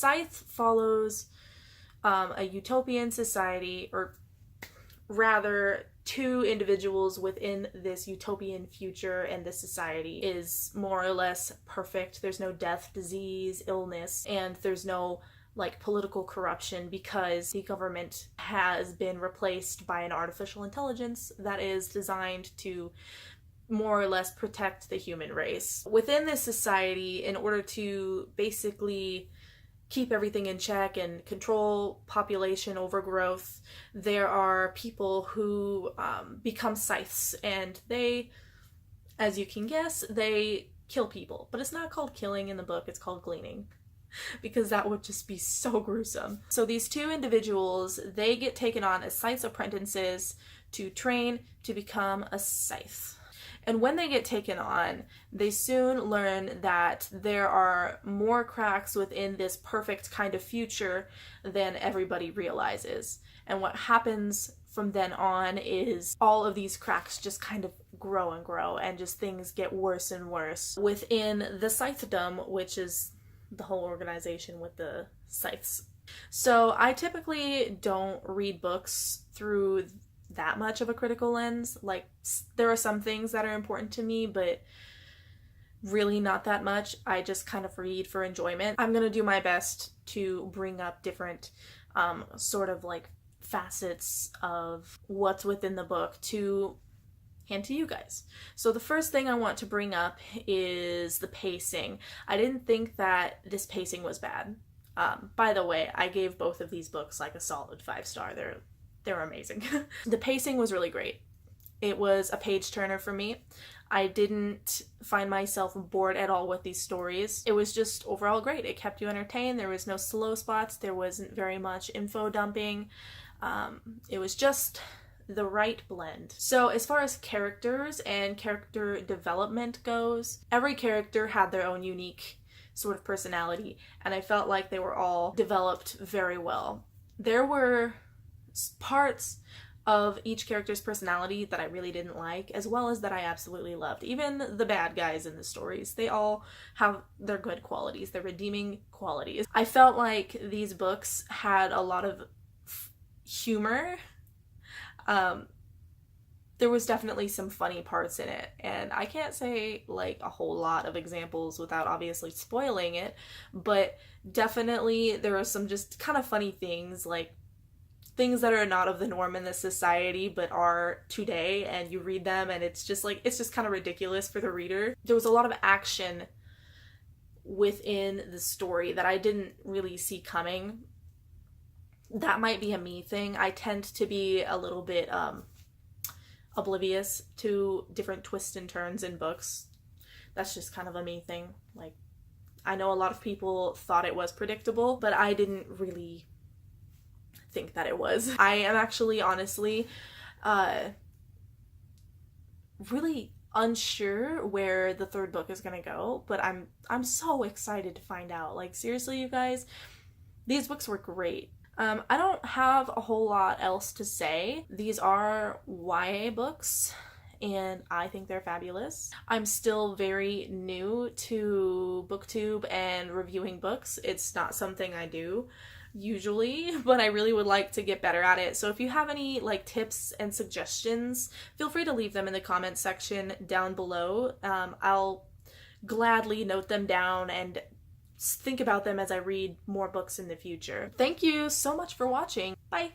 Scythe follows a utopian society, or rather two individuals within this utopian future, and this society is more or less perfect. There's no death, disease, illness, and there's no like political corruption because the government has been replaced by an artificial intelligence that is designed to more or less protect the human race. Within this society, in order to basically keep everything in check and control population overgrowth, there are people who become scythes, and they, as you can guess, they kill people. But it's not called killing in the book, it's called gleaning, because that would just be so gruesome. So these two individuals, they get taken on as scythes apprentices to train to become a scythe. And when they get taken on, they soon learn that there are more cracks within this perfect kind of future than everybody realizes. And what happens from then on is all of these cracks just kind of grow and grow, and just things get worse and worse within the Scythedom, which is the whole organization with the scythes. So I typically don't read books through that much of a critical lens. Like, there are some things that are important to me, but really not that much. I just kind of read for enjoyment. I'm gonna do my best to bring up different sort of like facets of what's within the book to hand to you guys. So the first thing I want to bring up is the pacing. I didn't think that this pacing was bad. By the way, I gave both of these books like a solid 5-star. They're amazing. The pacing was really great. It was a page turner for me. I didn't find myself bored at all with these stories. It was just overall great. It kept you entertained. There was no slow spots. There wasn't very much info dumping. It was just the right blend. So as far as characters and character development goes, every character had their own unique sort of personality, and I felt like they were all developed very well. There were parts of each character's personality that I really didn't like, as well as that I absolutely loved. Even the bad guys in the stories, they all have their good qualities, their redeeming qualities. I felt like these books had a lot of humor. There was definitely some funny parts in it, and I can't say like a whole lot of examples without obviously spoiling it, but definitely there are some just kind of funny things, like things that are not of the norm in this society but are today, and you read them and it's just kind of ridiculous for the reader. There was a lot of action within the story that I didn't really see coming. That might be a me thing. I tend to be a little bit oblivious to different twists and turns in books. That's just kind of a me thing. Like, I know a lot of people thought it was predictable, but I didn't really think that it was. I am actually honestly really unsure where the third book is gonna go, but I'm so excited to find out. Like, seriously, you guys, these books were great. I don't have a whole lot else to say. These are YA books, and I think they're fabulous. I'm still very new to BookTube and reviewing books. It's not something I do usually, but I really would like to get better at it. So if you have any like tips and suggestions, feel free to leave them in the comments section down below. I'll gladly note them down and think about them as I read more books in the future. Thank you so much for watching. Bye!